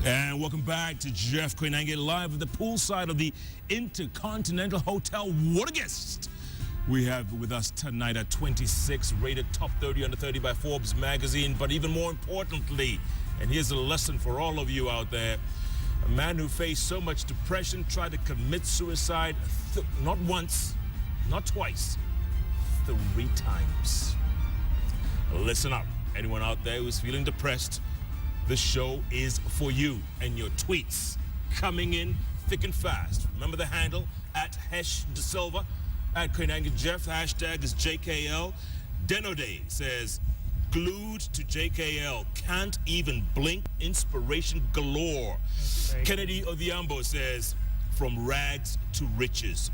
And welcome back to Jeff Koinange live at the poolside of the Intercontinental Hotel Waterguest. We have with us tonight a 26 rated top 30 under 30 by Forbes magazine, but even more importantly, and here's a lesson for all of you out there, a man who faced so much depression, tried to commit suicide not once, not twice, 3 times. Listen up, anyone out there who's feeling depressed, this show is for you, and your tweets coming in thick and fast. Remember the handle, at Hesha De Silva, at Koinange Jeff, hashtag is JKL. Denode says, glued to JKL, can't even blink, inspiration galore. Kennedy Odhiambo says, from rags to riches.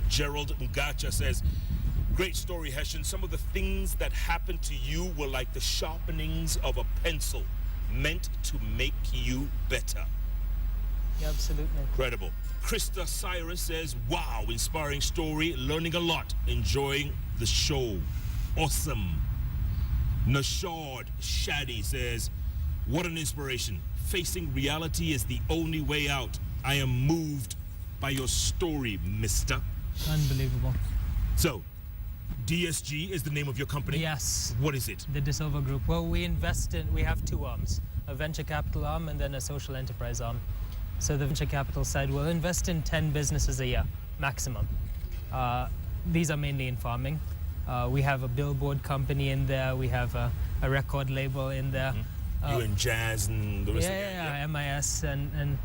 Gerald Ngacha says, great story, Hesha. Some of the things that happened to you were like the sharpenings of a pencil, meant to make you better. Yeah, absolutely. Incredible. Krista Cyrus says, wow, inspiring story, learning a lot, enjoying the show. Awesome. Nashad Shadi says, what an inspiration. Facing reality is the only way out. I am moved by your story, mister. Unbelievable. So, DSG is the name of your company? Yes. What is it? The De Silva Group. Well, we have 2 arms, a venture capital arm and then a social enterprise arm. So the venture capital side will invest in 10 businesses a year, maximum. These are mainly in farming. We have a billboard company in there. We have a record label in there. You and jazz and the rest of it. Yeah, MIS and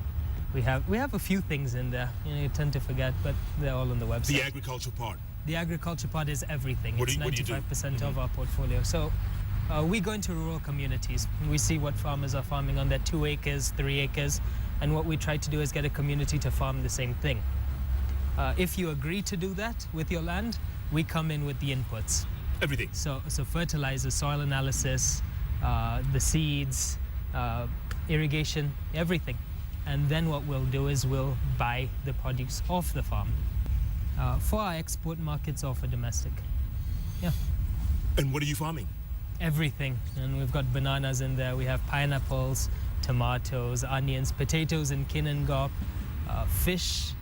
we have a few things in there. You tend to forget, but they're all on the website. The agriculture part. The agriculture part is everything. What it's do you do? 95% of our portfolio. So we go into rural communities. We see what farmers are farming on their 2 acres, 3 acres, and what we try to do is get a community to farm the same thing. If you agree to do that with your land, we come in with the inputs. Everything. So fertilizer, soil analysis, the seeds, irrigation, everything. And then what we'll do is we'll buy the produce off the farm. For our export markets or for domestic. Yeah. And what are you farming? Everything. And we've got bananas in there. We have pineapples, tomatoes, onions, potatoes in Koinange, fish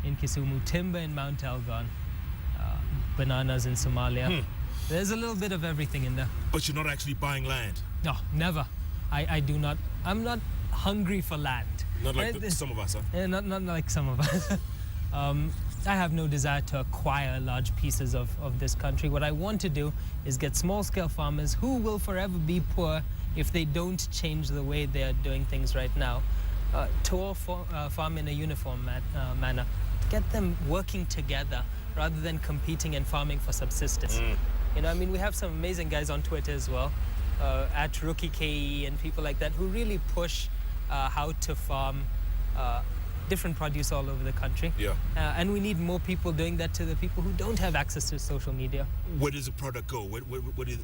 in Kisumu, timber in Mount Elgon, bananas in Somalia. There's a little bit of everything in there. But you're not actually buying land? No, never. I do not. I'm not hungry for land. Not like some of us, huh? Yeah, not like some of us. I have no desire to acquire large pieces of this country. What I want to do is get small-scale farmers who will forever be poor if they don't change the way they're doing things right now, to all farm in a uniform manner. Get them working together rather than competing and farming for subsistence. I mean, we have some amazing guys on Twitter as well, at Rookie KE and people like that who really push how to farm different produce all over the country. Yeah. And we need more people doing that to the people who don't have access to social media. Where does the product go? Where do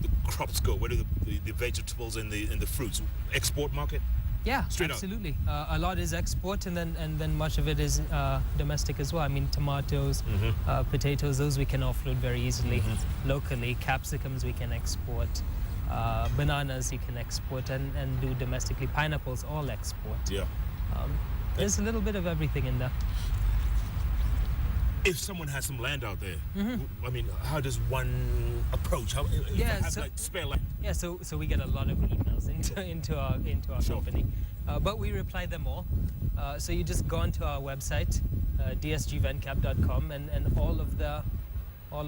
the crops go? Where do the vegetables and the fruits? Export market? Yeah, straight absolutely. A lot is export, and then much of it is domestic as well. I mean, tomatoes, potatoes, those we can offload very easily locally. Capsicums we can export. Bananas you can export and do domestically. Pineapples all export. Yeah. There's a little bit of everything in there. If someone has some land out there, I mean, how does one approach? How, like spare land? Yeah, so we get a lot of emails into our company, but we reply them all. So you just go onto our website, dsgvencap.com, and all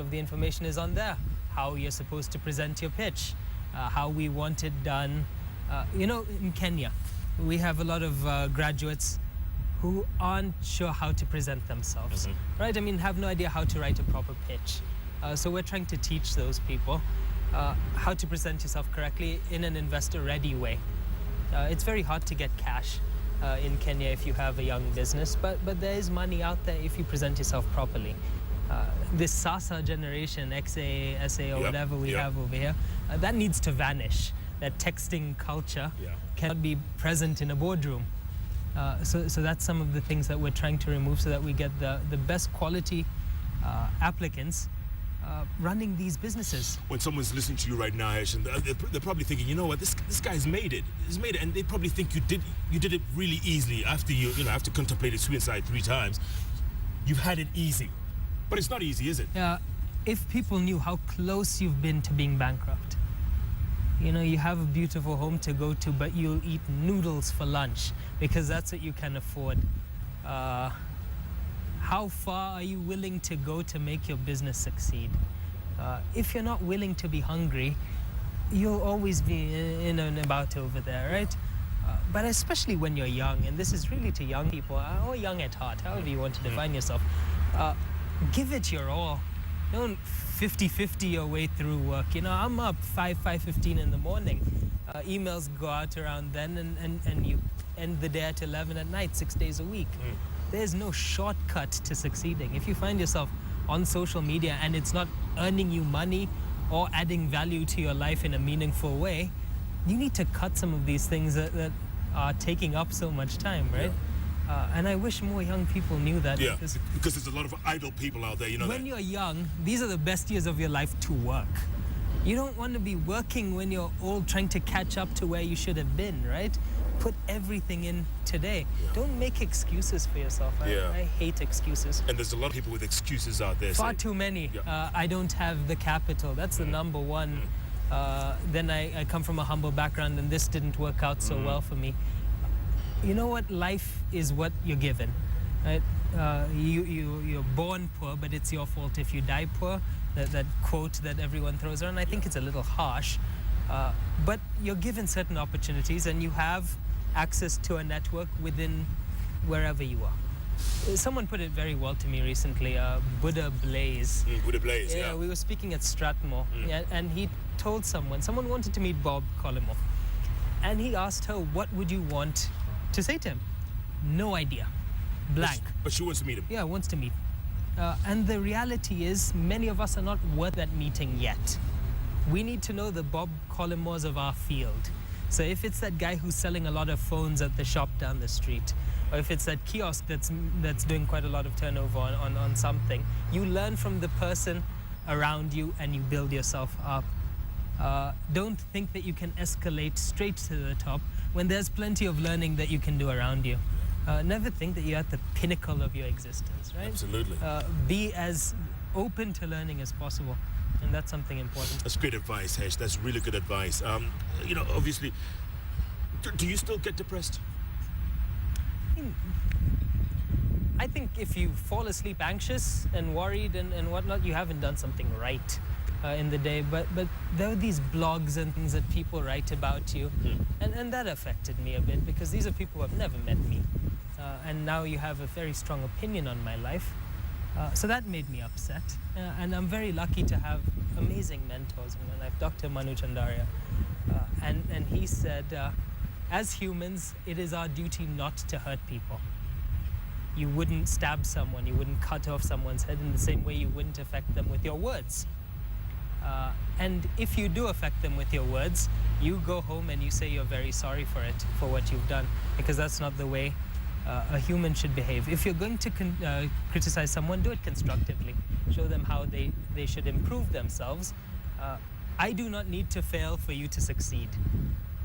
of the information is on there. How you're supposed to present your pitch, how we want it done. In Kenya, we have a lot of graduates who aren't sure how to present themselves, right? I mean, have no idea how to write a proper pitch. So we're trying to teach those people how to present yourself correctly in an investor-ready way. It's very hard to get cash in Kenya if you have a young business, but there is money out there if you present yourself properly. This SASA generation, XA, SA, or whatever we have over here, that needs to vanish. That texting culture cannot be present in a boardroom. So that's some of the things that we're trying to remove so that we get the best quality applicants running these businesses. When someone's listening to you right now, Hesha, and they're probably thinking, you know what, this guy's made it. He's made it, and they probably think you did it really easily after after contemplated suicide 3 times. You've had it easy, but it's not easy, is it? If people knew how close you've been to being bankrupt. You have a beautiful home to go to, but you'll eat noodles for lunch because that's what you can afford. How far are you willing to go to make your business succeed? If you're not willing to be hungry, you'll always be in and about over there, right? But especially when you're young, and this is really to young people, or young at heart, however you want to define yourself, give it your all. Don't 50-50 your way through work. I'm up 5:15 in the morning. Emails go out around then, and you end the day at 11 at night, 6 days a week. There's no shortcut to succeeding. If you find yourself on social media and it's not earning you money or adding value to your life in a meaningful way, you need to cut some of these things that are taking up so much time, right? And I wish more young people knew that. Yeah, because there's a lot of idle people out there, When you're young, these are the best years of your life to work. You don't want to be working when you're old trying to catch up to where you should have been, right? Put everything in today. Don't make excuses for yourself. I hate excuses. And there's a lot of people with excuses out there. Far too many. I don't have the capital. That's the number one. Then I come from a humble background and this didn't work out so well for me. You know what? Life is what you're given, right? You're born poor, but it's your fault if you die poor. That quote that everyone throws around, I think it's a little harsh. But you're given certain opportunities and you have access to a network within wherever you are. Someone put it very well to me recently, Buddha Blaze. Buddha Blaze, yeah. We were speaking at Strathmore, and he told someone wanted to meet Bob Collymore. And he asked her, what would you want to say to him? No idea. Blank. But she wants to meet him. Yeah, wants to meet. And the reality is, many of us are not worth that meeting yet. We need to know the Bob Collymores of our field. So if it's that guy who's selling a lot of phones at the shop down the street, or if it's that kiosk that's doing quite a lot of turnover on something, you learn from the person around you and you build yourself up. Don't think that you can escalate straight to the top when there's plenty of learning that you can do around you. Never think that you're at the pinnacle of your existence, right? Absolutely. Be as open to learning as possible, and that's something important. That's great advice, Hesh. That's really good advice. Obviously, do you still get depressed? I think if you fall asleep anxious and worried and whatnot, you haven't done something right in the day. But there are these blogs and things that people write about you, and that affected me a bit because these are people who have never met me. And now you have a very strong opinion on my life. So that made me upset. And I'm very lucky to have amazing mentors in my life. Dr. Manu Chandaria. And he said, as humans, it is our duty not to hurt people. You wouldn't stab someone, you wouldn't cut off someone's head in the same way you wouldn't affect them with your words. And if you do affect them with your words, you go home and you say you're very sorry for it, for what you've done, because that's not the way a human should behave. If you're going to criticize someone, do it constructively. Show them how they should improve themselves. I do not need to fail for you to succeed.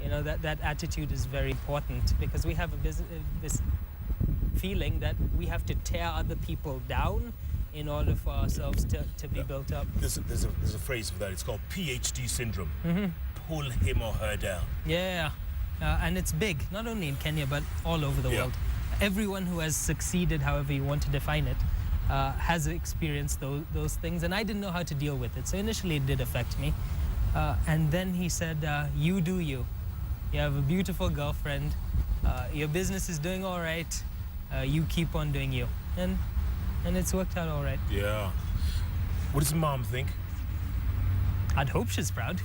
That attitude is very important because we have this feeling that we have to tear other people down in order for ourselves to be built up. There's a phrase for that. It's called PhD syndrome. Pull him or her down. Yeah. And it's big, not only in Kenya, but all over the world. Everyone who has succeeded, however you want to define it, has experienced those things. And I didn't know how to deal with it. So initially it did affect me. And then he said, you do you. You have a beautiful girlfriend. Your business is doing all right. You keep on doing you. And it's worked out all right. Yeah. What does mom think? I'd hope she's proud.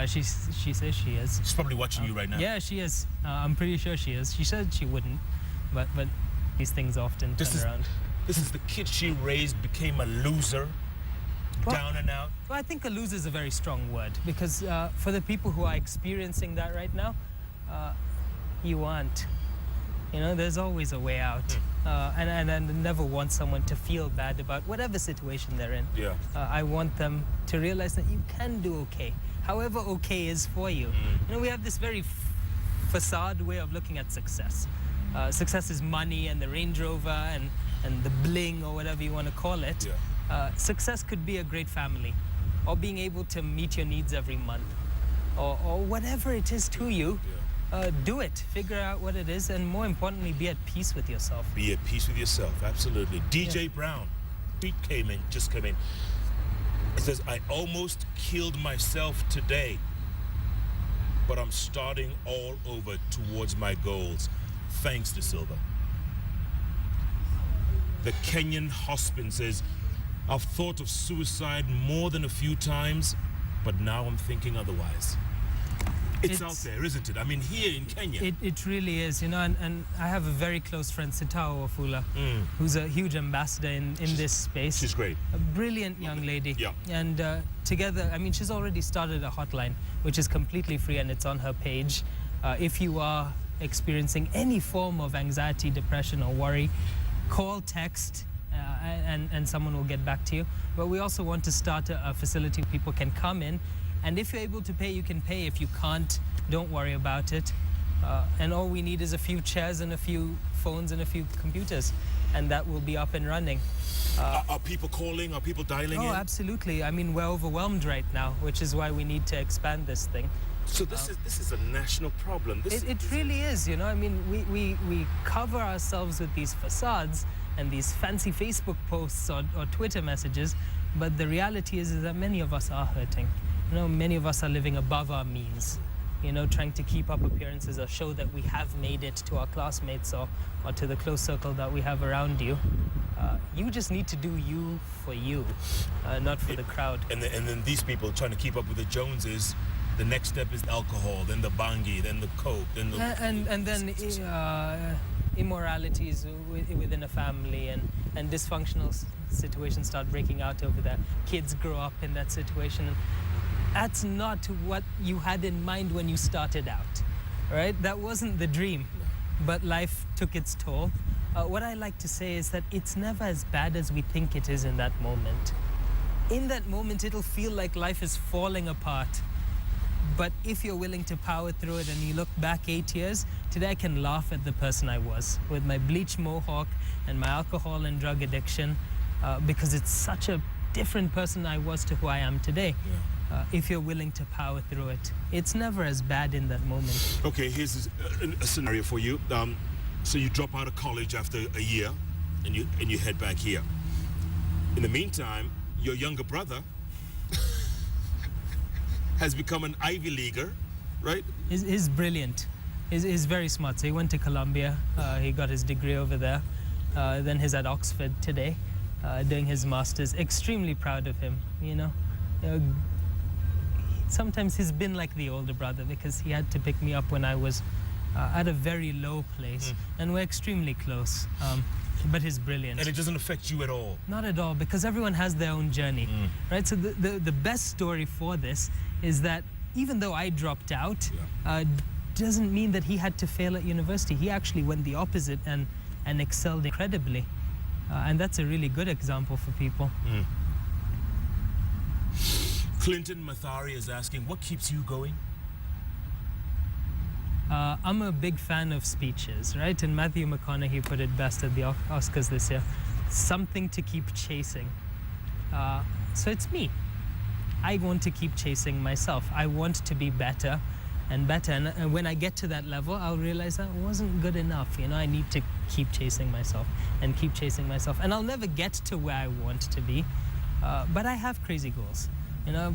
She says she is. She's probably watching you right now. Yeah, she is. I'm pretty sure she is. She said she wouldn't, but these things often turn around. This is the kid she raised became a loser, down and out. Well, I think a loser is a very strong word because for the people who are experiencing that right now, you aren't. You know, there's always a way out. And I never want someone to feel bad about whatever situation they're in. Yeah. I want them to realize that you can do okay, however okay is for you. You know, we have this very facade way of looking at success. Success is money and the Range Rover and the bling or whatever you want to call it. Yeah. Success could be a great family, or being able to meet your needs every month, or whatever it is to you. Do it, figure out what it is, and more importantly, be at peace with yourself. Be at peace with yourself, absolutely. DJ Brown, tweet just came in. It says, I almost killed myself today, but I'm starting all over towards my goals. Thanks, De Silva. The Kenyan husband says, I've thought of suicide more than a few times, but now I'm thinking otherwise. It's out there, isn't it? I mean, here in Kenya. It really is, you know, and I have a very close friend, Sitao Wafula, who's a huge ambassador in this space. She's great. A brilliant young lady. Yeah. And together, I mean, she's already started a hotline, which is completely free, and it's on her page. If you are experiencing any form of anxiety, depression, or worry, call, text, and someone will get back to you. But we also want to start a facility where people can come in. And if you're able to pay, you can pay. If you can't, don't worry about it. And all we need is a few chairs and a few phones and a few computers, and that will be up and running. Are people calling? Are people dialing in? Oh, absolutely. I mean, we're overwhelmed right now, which is why we need to expand this thing. So this is a national problem. It really is, you know. I mean, we cover ourselves with these facades and these fancy Facebook posts or Twitter messages, but the reality is that many of us are hurting. You know, many of us are living above our means, you know, trying to keep up appearances or show that we have made it to our classmates or to the close circle that we have around you. You just need to do you for you, not for the crowd. And then these people trying to keep up with the Joneses, the next step is alcohol, then the bangi, then the coke, then the... And then immoralities within a family and dysfunctional situations start breaking out over that. Kids grow up in that situation. And that's not what you had in mind when you started out, right? That wasn't the dream, but life took its toll. What I like to say is that it's never as bad as we think it is in that moment. In that moment, it'll feel like life is falling apart. But if you're willing to power through it and you look back 8 years, today I can laugh at the person I was with my bleach mohawk and my alcohol and drug addiction, because it's such a different person I was to who I am today. Yeah. If you're willing to power through it. It's never as bad in that moment. Okay, here's a scenario for you. So you drop out of college after a year and you head back here. In the meantime, your younger brother has become an Ivy Leaguer, right? He's brilliant. He's very smart. So he went to Columbia. He got his degree over there. Then he's at Oxford today, doing his master's. Extremely proud of him, you know. Sometimes he's been like the older brother because he had to pick me up when I was at a very low place. And we're extremely close. But he's brilliant. And it doesn't affect you at all? Not at all, because everyone has their own journey, right? So the best story for this is that even though I dropped out, doesn't mean that he had to fail at university. He actually went the opposite and excelled incredibly. And that's a really good example for people. Clinton Mathari is asking, what keeps you going? I'm a big fan of speeches, right? And Matthew McConaughey put it best at the Oscars this year. Something to keep chasing. So it's me. I want to keep chasing myself. I want to be better and better. And when I get to that level, I'll realize that wasn't good enough. You know, I need to keep chasing myself and keep chasing myself. And I'll never get to where I want to be. But I have crazy goals. You know,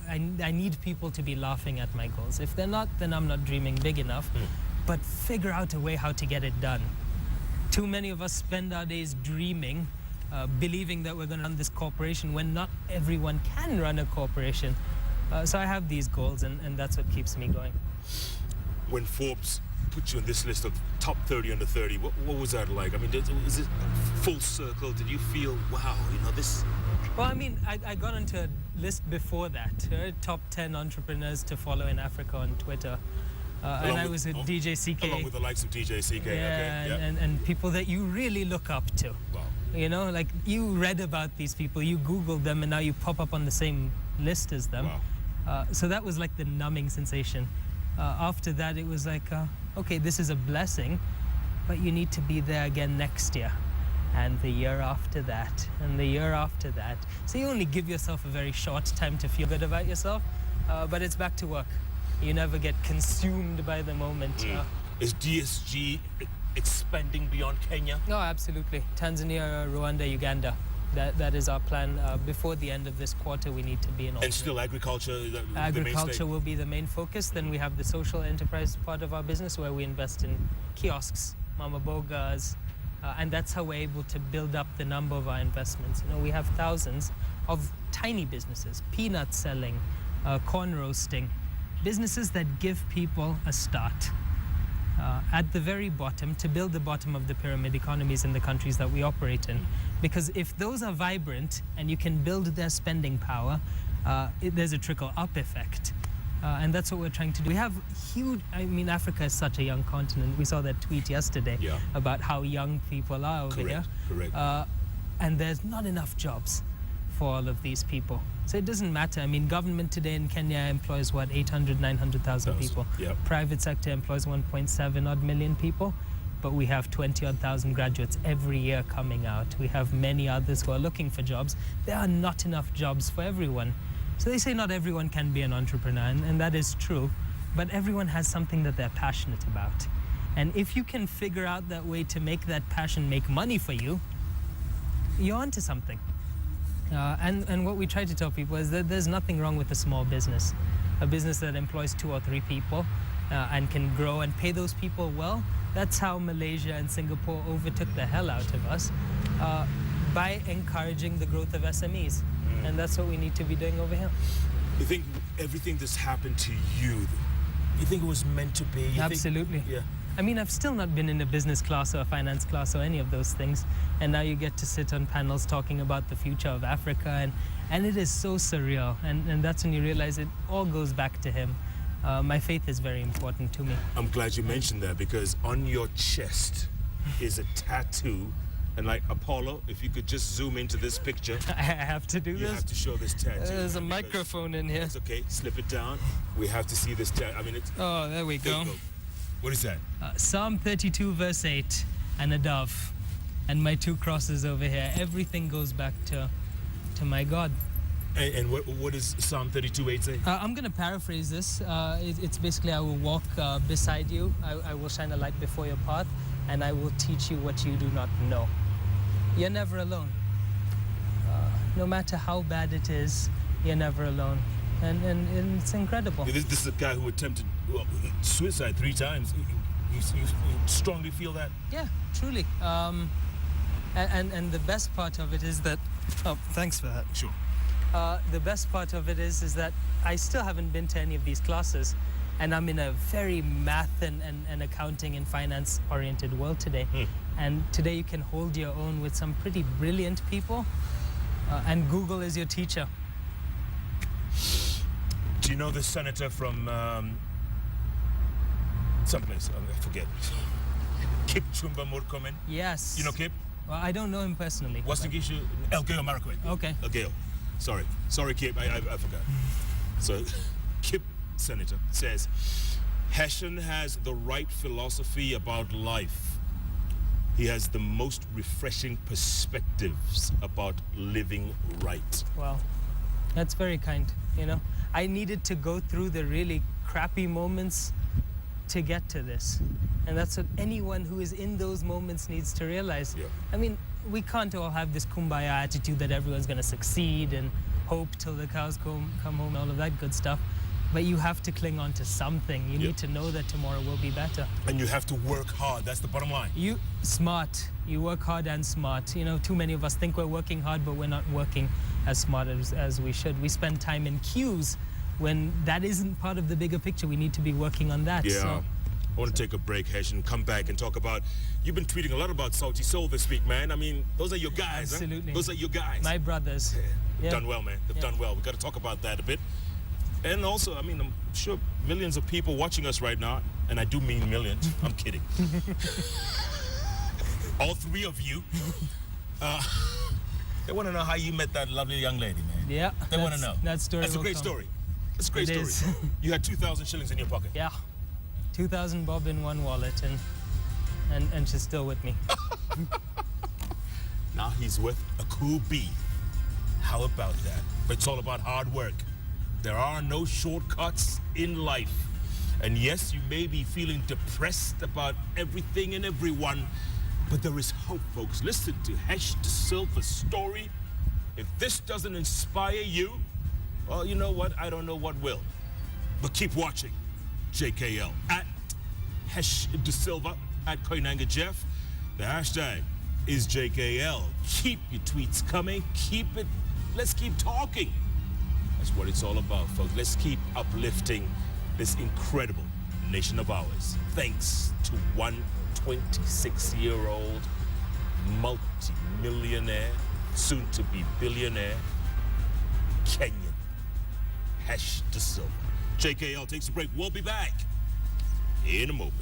I need people to be laughing at my goals. If they're not, then I'm not dreaming big enough. But figure out a way how to get it done. Too many of us spend our days dreaming, believing that we're going to run this corporation when not everyone can run a corporation. So I have these goals, and that's what keeps me going. When Forbes put you on this list of top 30 under 30, what was that like? I mean, is it full circle? Did you feel, wow, you know, this... Well, I mean, I got onto a list before that, top 10 entrepreneurs to follow in Africa on Twitter. and I was with DJ CK. Along with the likes of DJ CK. Yeah, Okay. and people that you really look up to. Wow. You know, like you read about these people, you Googled them, and now you pop up on the same list as them. Wow. So that was like the numbing sensation. After that, it was like, okay, this is a blessing, but you need to be there again next year, and the year after that, and the year after that. So you only give yourself a very short time to feel good about yourself, but it's back to work. You never get consumed by the moment. Is DSG expanding beyond Kenya? No, absolutely. Tanzania, Rwanda, Uganda. That is our plan. Before the end of this quarter, we need to be in all. And still agriculture? Agriculture will be the main focus. Then we have the social enterprise part of our business where we invest in kiosks, mama bogas, and that's how we're able to build up the number of our investments. You know, we have thousands of tiny businesses, peanut selling, corn roasting, businesses that give people a start. At the very bottom, to build the bottom of the pyramid economies in the countries that we operate in. Because if those are vibrant and you can build their spending power, there's a trickle-up effect. And that's what we're trying to do. We have huge, I mean, Africa is such a young continent. We saw that tweet yesterday about how young people are over here. Correct. And there's not enough jobs for all of these people. So it doesn't matter. I mean, government today in Kenya employs, what, 800, 900,000 people. Yep. Private sector employs 1.7 odd million people. But we have 20 odd thousand graduates every year coming out. We have many others who are looking for jobs. There are not enough jobs for everyone. So they say not everyone can be an entrepreneur, and that is true. But everyone has something that they're passionate about. And if you can figure out that way to make that passion make money for you, you're onto something. And what we try to tell people is that there's nothing wrong with a small business. A business that employs 2 or 3 people and can grow and pay those people well. That's how Malaysia and Singapore overtook the hell out of us by encouraging the growth of SMEs. And that's what we need to be doing over here. You think everything that's happened to you, you think it was meant to be? Absolutely. Yeah. I mean, I've still not been in a business class or a finance class or any of those things. And now you get to sit on panels talking about the future of Africa. And it is so surreal. And that's when you realize it all goes back to him. My faith is very important to me. I'm glad you mentioned that, because on your chest is a tattoo. And like Apollo, if you could just zoom into this picture. I have to do this? You have to show this tattoo. There's a microphone in here. It's okay. Slip it down. We have to see this tattoo. I mean, it's... Oh, there we go. What is that? Psalm 32 verse 8 and a dove. And my 2 crosses over here. Everything goes back to my God. And what does Psalm 32:8 say? I'm going to paraphrase this. It's basically, I will walk beside you. I will shine a light before your path. And I will teach you what you do not know. You're never alone. No matter how bad it is, you're never alone. And it's incredible. This is a guy who attempted suicide 3 times. You strongly feel that? Yeah, truly. And the best part of it is that... Oh, thanks for that. Sure. The best part of it is that I still haven't been to any of these classes. And I'm in a very math and accounting and finance oriented world today. And today you can hold your own with some pretty brilliant people. And Google is your teacher. Do you know the senator from someplace? I forget. Kip Chumba Murkomen? Yes. You know Kip? Well, I don't know him personally. What's the issue? Elgeo Marakwet. Okay. Elgeo. Sorry, Kip. I forgot. So, Kip, senator, says, Heshan has the right philosophy about life. He has the most refreshing perspectives about living right. Wow. That's very kind, you know. I needed to go through the really crappy moments to get to this. And that's what anyone who is in those moments needs to realize. Yeah. I mean, we can't all have this kumbaya attitude that everyone's going to succeed and hope till the cows come home and all of that good stuff. But you have to cling on to something. You need to know that tomorrow will be better. And you have to work hard. That's the bottom line. You work hard and smart. You know, too many of us think we're working hard, but we're not working as smart as we should. We spend time in queues when that isn't part of the bigger picture. We need to be working on that. Yeah. So, I want to take a break, Hesh, and come back and talk about... You've been tweeting a lot about Salty Soul this week, man. I mean, those are your guys, Absolutely. Huh? Those are your guys. My brothers. They've done well, man. They've done well. We've got to talk about that a bit. And also, I mean, I'm sure millions of people watching us right now, and I do mean millions. I'm kidding. All three of you. They want to know how you met that lovely young lady, man. Yeah. They want to know. That story. That's a great story. It's a great story. Is. You had 2,000 shillings in your pocket. Yeah. 2,000 bob in one wallet, and she's still with me. Now he's with a cool bee. How about that? But it's all about hard work. There are no shortcuts in life. And yes, you may be feeling depressed about everything and everyone, but there is hope, folks. Listen to Hesha De Silva's story. If this doesn't inspire you, well, you know what? I don't know what will. But keep watching. JKL at Hesha De Silva at Koinange Jeff. The hashtag is JKL. Keep your tweets coming. Keep it. Let's keep talking. That's what it's all about, folks. Let's keep uplifting this incredible nation of ours. Thanks to one 26-year-old multi-millionaire, soon to be billionaire, Kenyan, Hesha De Silva. JKL takes a break. We'll be back in a moment.